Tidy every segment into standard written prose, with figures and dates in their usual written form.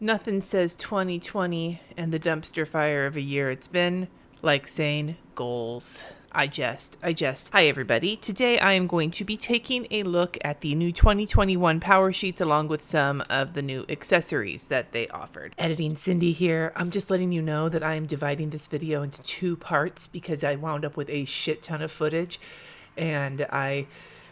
Nothing says 2020 and the dumpster fire of a year it's been like saying goals. I jest. Hi, everybody. Today I am going to be taking a look at the new 2021 Powersheets along with some of the new accessories that they offered. Editing Cindy here. I'm just letting you know that I am dividing this video into two parts because I wound up with a shit ton of footage and I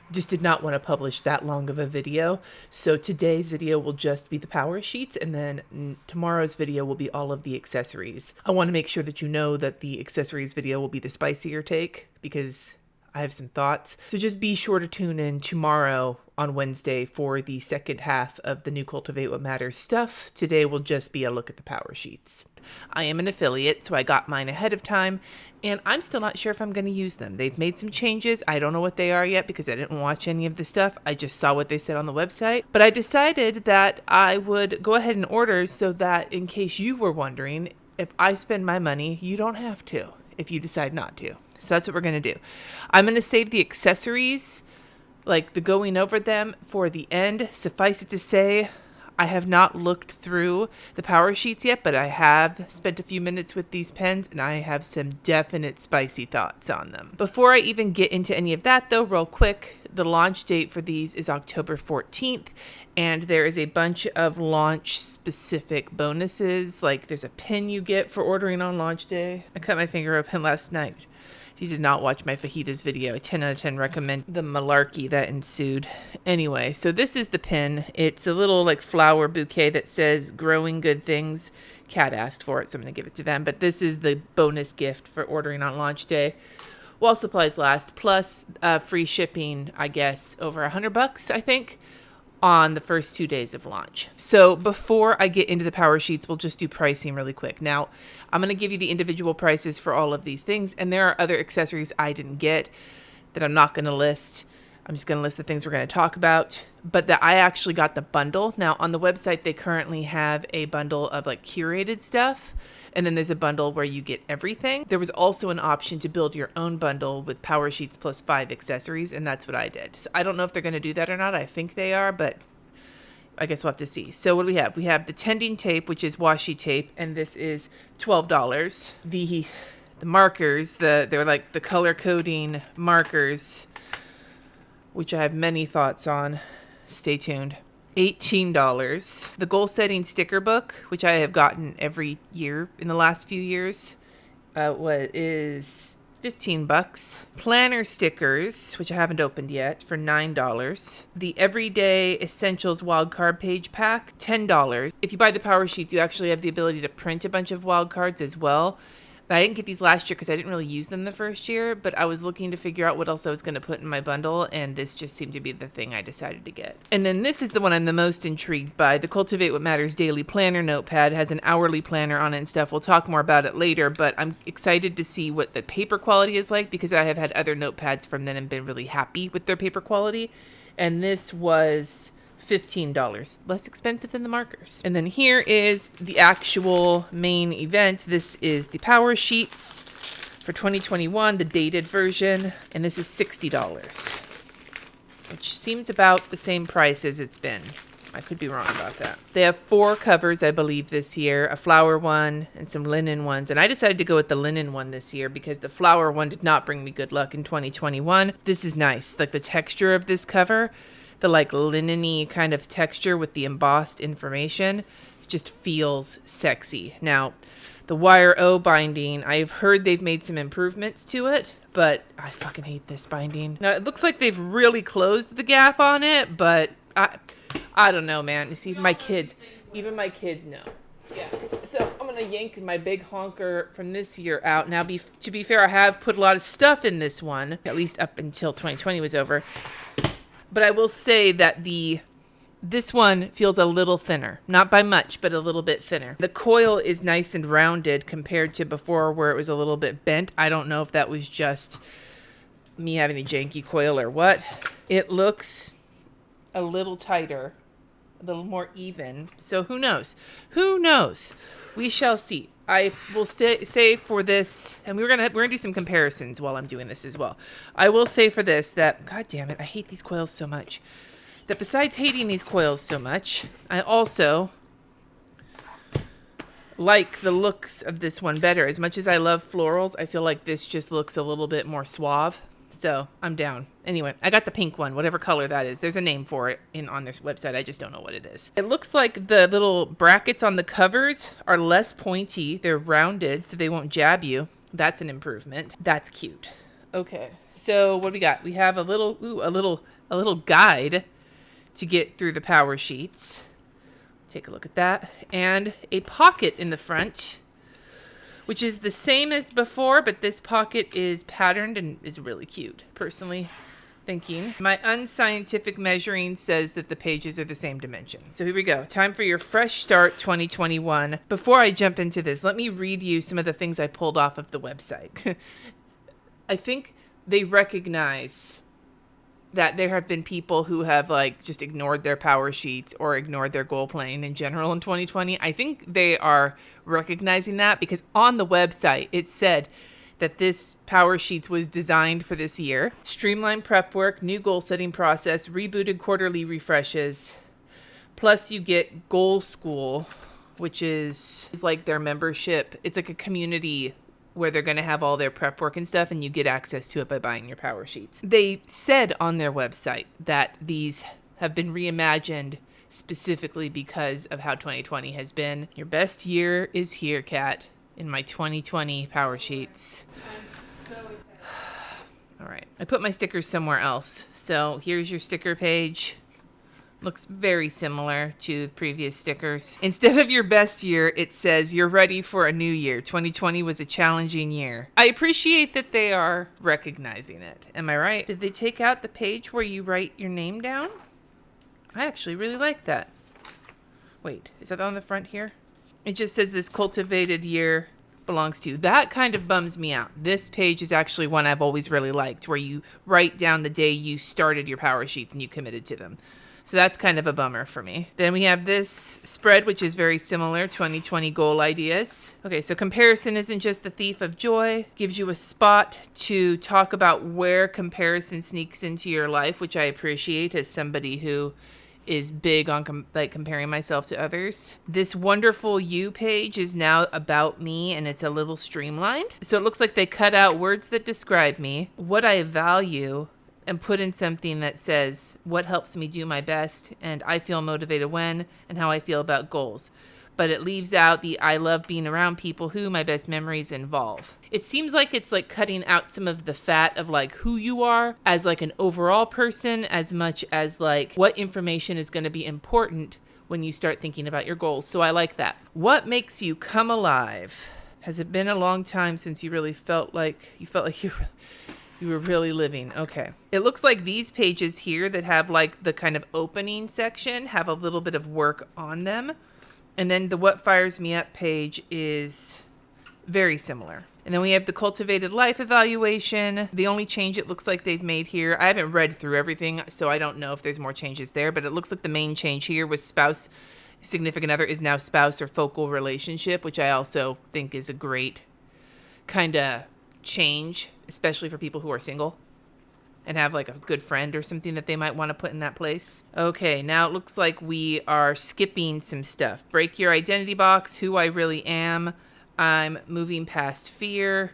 just did not want to publish that long of a video. So today's video will just be the power sheets, and then tomorrow's video will be all of the accessories. I want to make sure that you know that the accessories video will be the spicier take because I have some thoughts. So just be sure to tune in tomorrow on Wednesday for the second half of the new Cultivate What Matters stuff. Today will just be a look at the power sheets. I am an affiliate, so I got mine ahead of time, and I'm still not sure if I'm going to use them. They've made some changes. I don't know what they are yet because I didn't watch any of the stuff. I just saw what they said on the website. But I decided that I would go ahead and order so that in case you were wondering, if I spend my money, you don't have to if you decide not to. So that's what we're going to do. I'm going to save the accessories, like the going over them, for the end. Suffice it to say, I have not looked through the power sheets yet, but I have spent a few minutes with these pens and I have some definite spicy thoughts on them. Before I even get into any of that though, real quick, the launch date for these is October 14th, and there is a bunch of launch specific bonuses. Like there's a pin you get for ordering on launch day. I cut my finger open last night. If you did not watch my fajitas video, I 10 out of 10 recommend the malarkey that ensued. Anyway, so this is the pin. It's a little like flower bouquet that says growing good things. Cat asked for it, so I'm going to give it to them. But this is the bonus gift for ordering on launch day while supplies last, plus free shipping, I guess, over $100, I think, on the first 2 days of launch. So before I get into the power sheets, we'll just do pricing really quick. Now, I'm going to give you the individual prices for all of these things, and there are other accessories I didn't get that I'm not going to list. I'm just going to list the things we're going to talk about, but that I actually got the bundle. Now, on the website, they currently have a bundle of like curated stuff, and then there's a bundle where you get everything. There was also an option to build your own bundle with power sheets plus 5 accessories, and that's what I did. So I don't know if they're going to do that or not. I think they are, but I guess we'll have to see. So what do we have? We have the tending tape, which is washi tape, and this is $12. The markers, they're like the color coding markers, which I have many thoughts on. Stay tuned. $18. The goal setting sticker book, which I have gotten every year in the last few years, is $15. Planner stickers, which I haven't opened yet, for $9. The Everyday Essentials Wildcard Page Pack, $10. If you buy the power sheets, you actually have the ability to print a bunch of wildcards as well. I didn't get these last year because I didn't really use them the first year, but I was looking to figure out what else I was going to put in my bundle, and this just seemed to be the thing I decided to get. And then this is the one I'm the most intrigued by. The Cultivate What Matters Daily Planner Notepad has an hourly planner on it and stuff. We'll talk more about it later, but I'm excited to see what the paper quality is like because I have had other notepads from them and been really happy with their paper quality. And this was $15, less expensive than the markers. And then here is the actual main event. This is the power sheets for 2021, the dated version, and this is $60, which seems about the same price as it's been. I could be wrong about that. They have 4 covers, I believe, this year, a flower one and some linen ones. And I decided to go with the linen one this year because the flower one did not bring me good luck in 2021. This is nice. Like the texture of this cover, the like linen-y kind of texture with the embossed information, just feels sexy. Now, the wire O binding, I've heard they've made some improvements to it, but I fucking hate this binding. Now, it looks like they've really closed the gap on it, but I don't know, man. You see, even my kids know. Yeah. So I'm going to yank my big honker from this year out. Now, to be fair, I have put a lot of stuff in this one, at least up until 2020 was over. But I will say that this one feels a little thinner. Not by much, but a little bit thinner. The coil is nice and rounded compared to before where it was a little bit bent. I don't know if that was just me having a janky coil or what. It looks a little tighter, a little more even. So who knows? Who knows? We shall see. I will say for this, and we're gonna do some comparisons while I'm doing this as well. I will say for this that, God damn it, I hate these coils so much. That besides hating these coils so much, I also like the looks of this one better. As much as I love florals, I feel like this just looks a little bit more suave. So I'm down. Anyway, I got the pink one, whatever color that is. There's a name for it on their website. I just don't know what it is. It looks like the little brackets on the covers are less pointy. They're rounded so they won't jab you. That's an improvement. That's cute. Okay, so what do we got? We have a little guide to get through the power sheets. Take a look at that. And a pocket in the front, which is the same as before, but this pocket is patterned and is really cute, personally thinking. My unscientific measuring says that the pages are the same dimension. So here we go. Time for your fresh start 2021. Before I jump into this, let me read you some of the things I pulled off of the website. I think they recognize that there have been people who have like just ignored their power sheets or ignored their goal planning in general in 2020. I think they are recognizing that because on the website it said that this power sheets was designed for this year. Streamlined prep work, new goal setting process, rebooted quarterly refreshes. Plus you get Goal School, which is like their membership. It's like a community where they're going to have all their prep work and stuff, and you get access to it by buying your power sheets. They said on their website that these have been reimagined specifically because of how 2020 has been. Your best year is here, Kat, in my 2020 power sheets. I'm so excited. All right. I put my stickers somewhere else. So here's your sticker page. Looks very similar to the previous stickers. Instead of your best year, it says you're ready for a new year. 2020 was a challenging year. I appreciate that they are recognizing it. Am I right? Did they take out the page where you write your name down? I actually really like that. Wait, is that on the front here? It just says this cultivated year belongs to you. That kind of bums me out. This page is actually one I've always really liked, where you write down the day you started your power sheets and you committed to them. So that's kind of a bummer for me. Then we have this spread, which is very similar, 2020 goal ideas. Okay, so comparison isn't just the thief of joy. Gives you a spot to talk about where comparison sneaks into your life, which I appreciate as somebody who is big on comparing myself to others. This wonderful you page is now about me, and it's a little streamlined. So it looks like they cut out words that describe me, what I value, and put in something that says what helps me do my best and I feel motivated when and how I feel about goals. But it leaves out the I love being around people who my best memories involve. It seems like it's like cutting out some of the fat of like who you are as like an overall person as much as like what information is going to be important when you start thinking about your goals. So I like that. What makes you come alive? Has it been a long time since you really felt like you were really living? Okay. It looks like these pages here that have like the kind of opening section have a little bit of work on them. And then the What Fires Me Up page is very similar. And then we have the Cultivated Life evaluation. The only change it looks like they've made here, I haven't read through everything, so I don't know if there's more changes there, but it looks like the main change here was spouse, significant other is now spouse or focal relationship, which I also think is a great kind of change, especially for people who are single and have like a good friend or something that they might want to put in that place. Okay, now it looks like we are skipping some stuff. Break your identity box, who I really am. I'm moving past fear.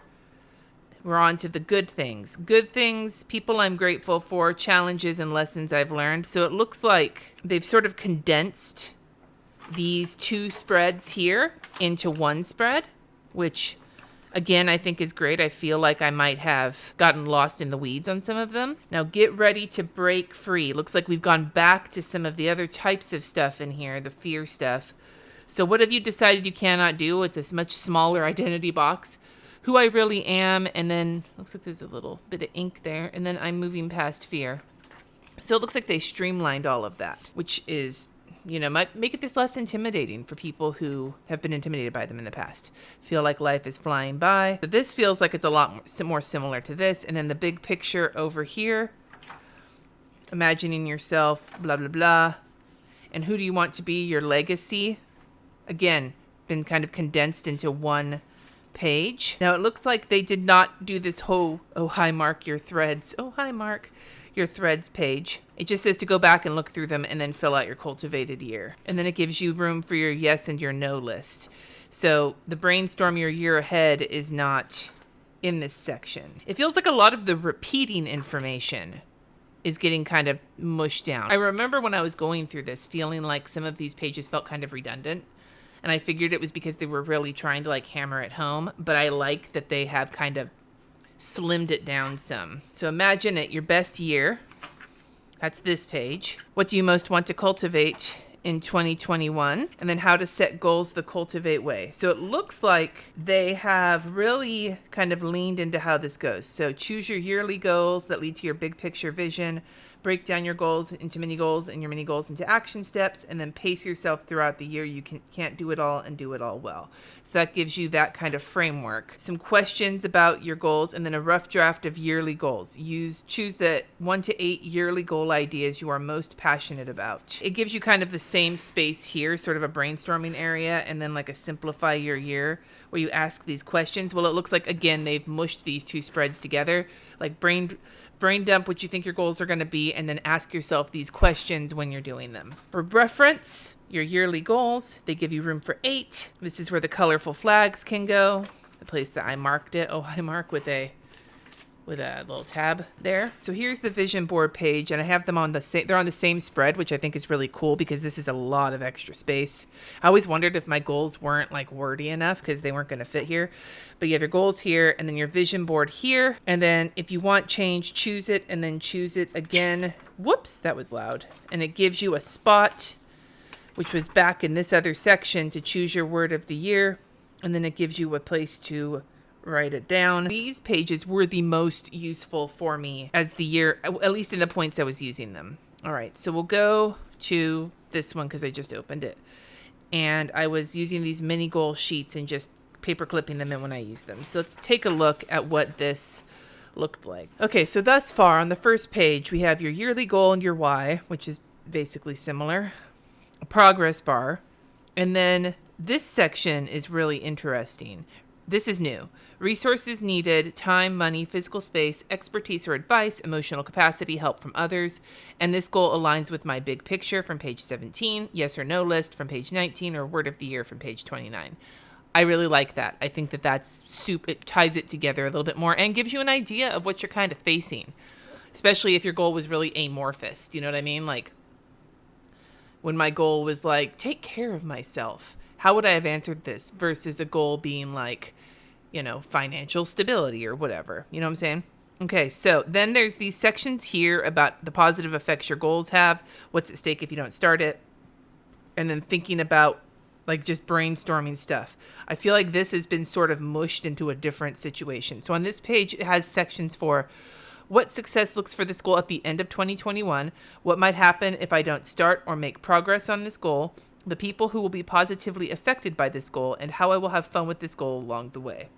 We're on to the good things. Good things, people I'm grateful for, challenges and lessons I've learned. So it looks like they've sort of condensed these two spreads here into one spread, which again, I think is great. I feel like I might have gotten lost in the weeds on some of them. Now get ready to break free. Looks like we've gone back to some of the other types of stuff in here, the fear stuff. So what have you decided you cannot do? It's a much smaller identity box. Who I really am, and then looks like there's a little bit of ink there, and then I'm moving past fear. So it looks like they streamlined all of that, which is, might make it this less intimidating for people who have been intimidated by them in the past. Feel like life is flying by. So this feels like it's a lot more similar to this. And then the big picture over here, imagining yourself, blah, blah, blah. And who do you want to be? Your legacy. Again, been kind of condensed into one page. Now it looks like they did not do this whole, oh, hi, Mark, your threads. Oh, hi, Mark, your threads page. It just says to go back and look through them and then fill out your cultivated year. And then it gives you room for your yes and your no list. So the brainstorm your year ahead is not in this section. It feels like a lot of the repeating information is getting kind of mushed down. I remember when I was going through this feeling like some of these pages felt kind of redundant. And I figured it was because they were really trying to like hammer it home. But I like that they have kind of slimmed it down some. So imagine it, your best year. That's this page. What do you most want to cultivate in 2021? And then how to set goals the Cultivate way. So it looks like they have really kind of leaned into how this goes. So choose your yearly goals that lead to your big picture vision. Break down your goals into mini goals and your mini goals into action steps, and then pace yourself throughout the year. You can't do it all and do it all well. So that gives you that kind of framework. Some questions about your goals, and then a rough draft of yearly goals. Choose the 1 to 8 yearly goal ideas you are most passionate about. It gives you kind of the same space here, sort of a brainstorming area, and then like a simplify your year where you ask these questions. Well, it looks like, again, they've mushed these two spreads together, like brain dump what you think your goals are going to be, and then ask yourself these questions when you're doing them. For reference, your yearly goals, they give you room for 8. This is where the colorful flags can go. The place that I marked it. Oh, I mark with a little tab there. So here's the vision board page, and I have them on they're on the same spread, which I think is really cool because this is a lot of extra space. I always wondered if my goals weren't like wordy enough because they weren't going to fit here. But you have your goals here, and then your vision board here. And then if you want change, choose it, and then choose it again. Whoops, that was loud. And it gives you a spot, which was back in this other section, to choose your word of the year. And then it gives you a place to write it down. These pages were the most useful for me as the year, at least in the points I was using them. All right, so we'll go to this one because I just opened it. And I was using these mini goal sheets and just paper clipping them in when I use them. So let's take a look at what this looked like. Okay, so thus far on the first page, we have your yearly goal and your why, which is basically similar, a progress bar. And then this section is really interesting. This is new. Resources needed, time, money, physical space, expertise or advice, emotional capacity, help from others. And this goal aligns with my big picture from page 17, yes or no list from page 19, or word of the year from page 29. I really like that. I think that that's it ties it together a little bit more and gives you an idea of what you're kind of facing, especially if your goal was really amorphous. Do you know what I mean? Like when my goal was like, take care of myself. How would I have answered this versus a goal being like, financial stability or whatever. You know what I'm saying? Okay, so then there's these sections here about the positive effects your goals have, what's at stake if you don't start it, and then thinking about like just brainstorming stuff. I feel like this has been sort of mushed into a different situation. So on this page, it has sections for what success looks for this goal at the end of 2021, what might happen if I don't start or make progress on this goal, the people who will be positively affected by this goal, and how I will have fun with this goal along the way.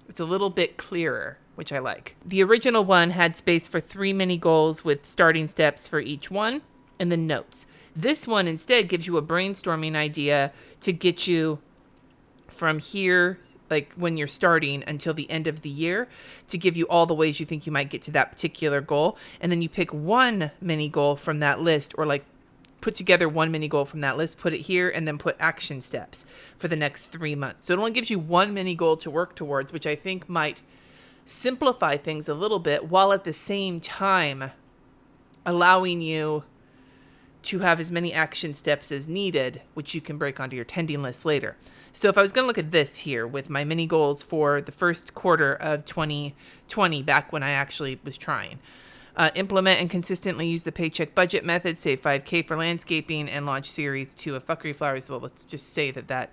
It's a little bit clearer, which I like. The original one had space for 3 mini goals with starting steps for each one, and then notes. This one instead gives you a brainstorming idea to get you from here, like when you're starting, until the end of the year, to give you all the ways you think you might get to that particular goal. And then you pick one mini goal from that list, or like put together one mini goal from that list, put it here, and then put action steps for the next 3 months. So it only gives you one mini goal to work towards, which I think might simplify things a little bit, while at the same time allowing you to have as many action steps as needed, which you can break onto your tending list later. So if I was going to look at this here with my mini goals for the first quarter of 2020, back when I actually was trying, implement and consistently use the paycheck budget method, save $5,000 for landscaping, and launch series 2 of Fuckery Flowers. Well, let's just say that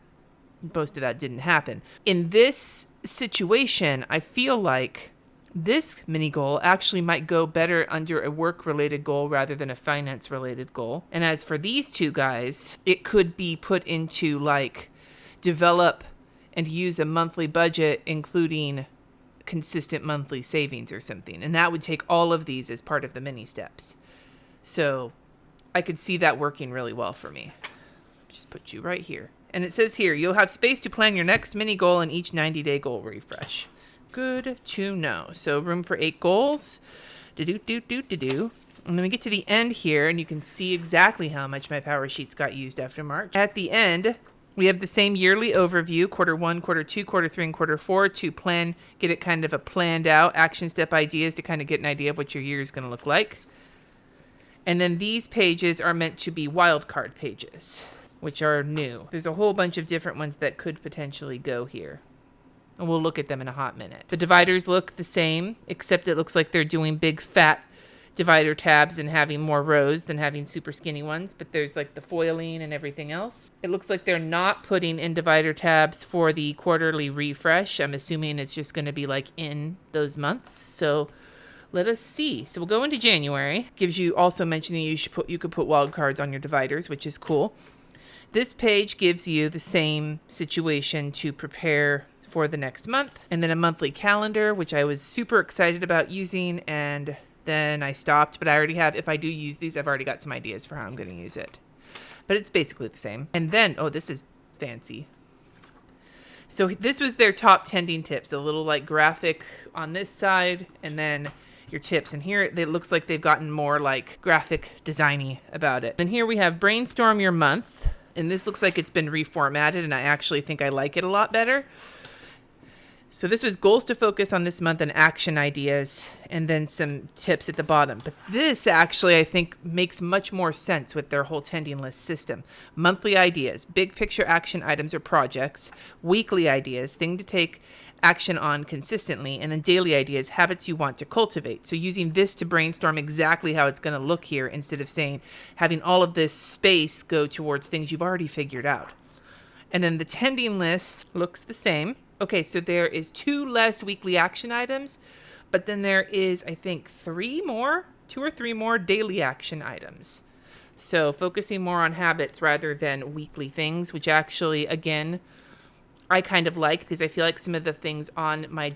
most of that didn't happen. In this situation, I feel like this mini goal actually might go better under a work-related goal rather than a finance-related goal. And as for these two guys, it could be put into like develop and use a monthly budget, including consistent monthly savings or something. And that would take all of these as part of the mini steps. So I could see that working really well for me. Just put you right here. And it says here, you'll have space to plan your next mini goal in each 90-day goal refresh. Good to know. So room for 8 goals. And then we get to the end here, and you can see exactly how much my Powersheets got used after March. At the end, We have the same yearly overview, quarter 1, quarter 2, quarter 3, and quarter 4 to plan, get it kind of a planned out action step ideas to kind of get an idea of what your year is going to look like. And then these pages are meant to be wildcard pages, which are new. There's a whole bunch of different ones that could potentially go here. And we'll look at them in a hot minute. The dividers look the same, except it looks like they're doing big fat divider tabs and having more rows than having super skinny ones, but there's like the foiling and everything else. It looks like they're not putting in divider tabs for the quarterly refresh. I'm assuming it's just going to be like in those months. So let us see. So we'll go into January. Gives you also mentioning you could put wild cards on your dividers, which is cool. This page gives you the same situation to prepare for the next month, and then a monthly calendar, which I was super excited about using, and then I stopped, but I already have, if I do use these, I've already got some ideas for how I'm going to use it. But it's basically the same. And then, oh, this is fancy. So this was their top tending tips, a little like graphic on this side, and then your tips. And here it looks like they've gotten more like graphic designy about it. And here we have brainstorm your month. And this looks like it's been reformatted, and I actually think I like it a lot better. So this was goals to focus on this month and action ideas, and then some tips at the bottom. But this actually, I think, makes much more sense with their whole tending list system. Monthly ideas, big picture action items or projects, weekly ideas, thing to take action on consistently, and then daily ideas, habits you want to cultivate. So using this to brainstorm exactly how it's going to look here, instead of saying, having all of this space go towards things you've already figured out. And then the tending list looks the same. Okay, so there is 2 less weekly action items, but then there is, I think, 2 or 3 more daily action items. So focusing more on habits rather than weekly things, which actually, again, I kind of like, because I feel like some of the things on my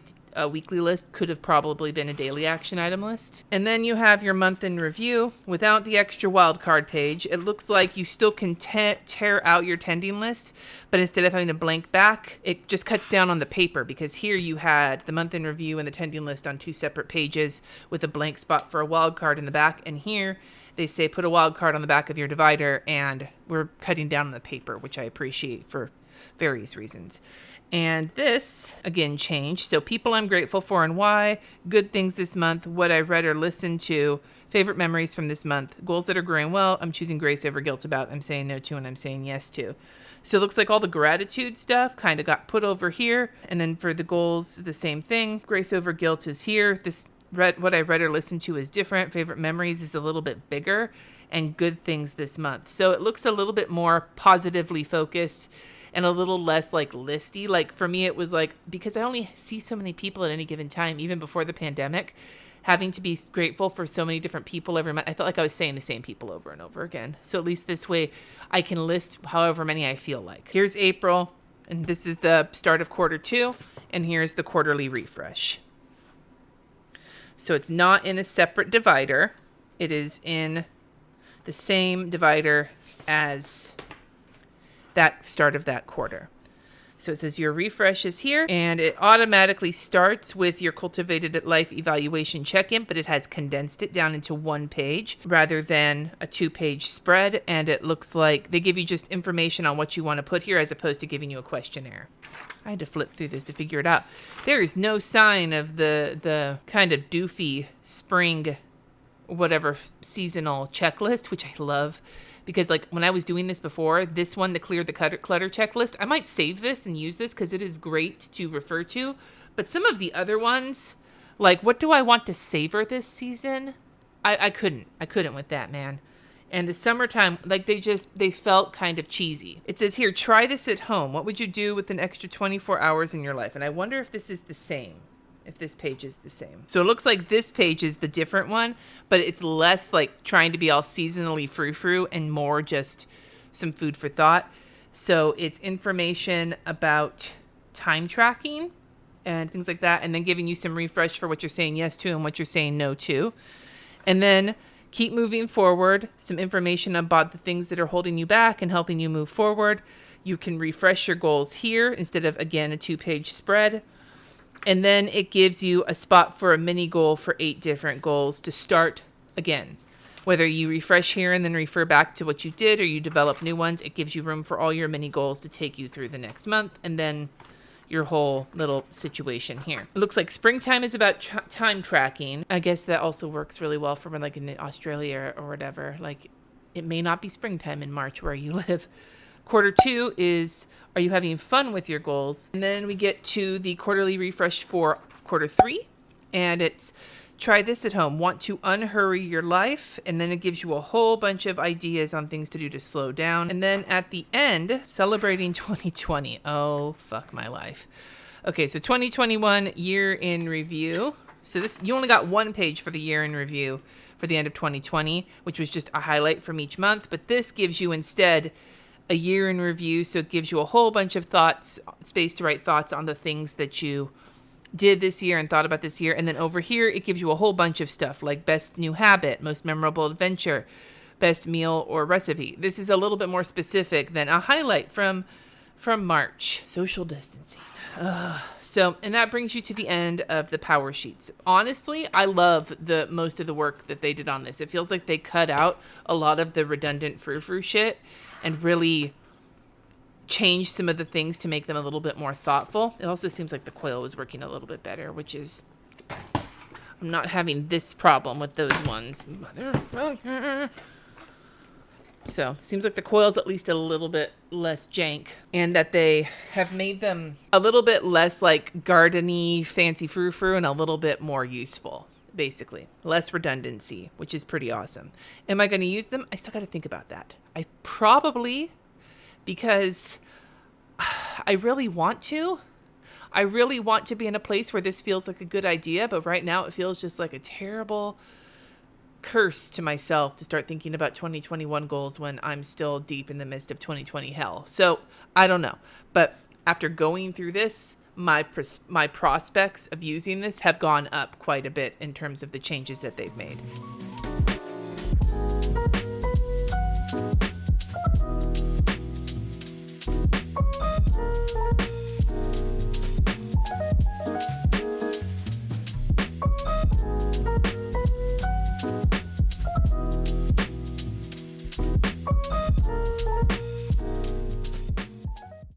weekly list could have probably been a daily action item list. And then you have your month in review without the extra wildcard page. It looks like you still can tear out your tending list, but instead of having a blank back, it just cuts down on the paper, because here you had the month in review and the tending list on 2 separate pages with a blank spot for a wildcard in the back. And here they say put a wildcard on the back of your divider, and we're cutting down on the paper, which I appreciate for various reasons. And this, again, changed. So people I'm grateful for and why, good things this month, what I read or listened to, favorite memories from this month, goals that are growing well, I'm choosing grace over guilt about, I'm saying no to, and I'm saying yes to. So it looks like all the gratitude stuff kind of got put over here. And then for the goals, the same thing. Grace over guilt is here. What I read or listened to is different. Favorite memories is a little bit bigger. And good things this month. So it looks a little bit more positively focused and a little less like listy. Like for me, it was like, because I only see so many people at any given time, even before the pandemic, having to be grateful for so many different people every month, I felt like I was saying the same people over and over again. So at least this way I can list however many I feel like. Here's April, and this is the start of quarter 2, and here's the quarterly refresh. So it's not in a separate divider. It is in the same divider as that start of that quarter. So it says your refresh is here, and it automatically starts with your Cultivated Life evaluation check-in, but it has condensed it down into 1 page rather than a 2-page spread. And it looks like they give you just information on what you want to put here as opposed to giving you a questionnaire. I had to flip through this to figure it out. There is no sign of the kind of doofy spring, whatever, seasonal checklist, which I love. Because like when I was doing this before, this one, the clear the clutter checklist, I might save this and use this because it is great to refer to. But some of the other ones, like what do I want to savor this season? I couldn't with that, man. And the summertime, like they felt kind of cheesy. It says here, try this at home. What would you do with an extra 24 hours in your life? And I wonder if this is the same. If this page is the same. So it looks like this page is the different one, but it's less like trying to be all seasonally frou-frou and more just some food for thought. So it's information about time tracking and things like that, and then giving you some refresh for what you're saying yes to and what you're saying no to. And then keep moving forward, some information about the things that are holding you back and helping you move forward. You can refresh your goals here instead of, again, a 2-page spread. And then it gives you a spot for a mini goal for 8 different goals to start again. Whether you refresh here and then refer back to what you did, or you develop new ones, it gives you room for all your mini goals to take you through the next month, and then your whole little situation here. It looks like springtime is about time tracking. I guess that also works really well for like in Australia or whatever. Like, it may not be springtime in March where you live. Quarter 2 is, are you having fun with your goals? And then we get to the quarterly refresh for quarter 3, and it's try this at home. Want to unhurry your life? And then it gives you a whole bunch of ideas on things to do to slow down. And then at the end, celebrating 2020. Oh, fuck my life. Okay, so 2021 year in review. So this, you only got one page for the year in review for the end of 2020, which was just a highlight from each month. But this gives you instead a year in review. So it gives you a whole bunch of thoughts, space to write thoughts on the things that you did this year and thought about this year. And then over here, it gives you a whole bunch of stuff like best new habit, most memorable adventure, best meal or recipe. This is a little bit more specific than a highlight from March. Social distancing. So, and that brings you to the end of the power sheets. Honestly, I love most of the work that they did on this. It feels like they cut out a lot of the redundant frou-frou shit and really change some of the things to make them a little bit more thoughtful. It also seems like the coil was working a little bit better, which is, I'm not having this problem with those ones. So seems like the coil's at least a little bit less jank, and that they have made them a little bit less like gardeny, fancy frou-frou and a little bit more useful. Basically, less redundancy, which is pretty awesome. Am I going to use them? I still got to think about that. I probably, because I really want to. I really want to be in a place where this feels like a good idea, but right now it feels just like a terrible curse to myself to start thinking about 2021 goals when I'm still deep in the midst of 2020 hell. So I don't know. But after going through this, my prospects of using this have gone up quite a bit in terms of the changes that they've made.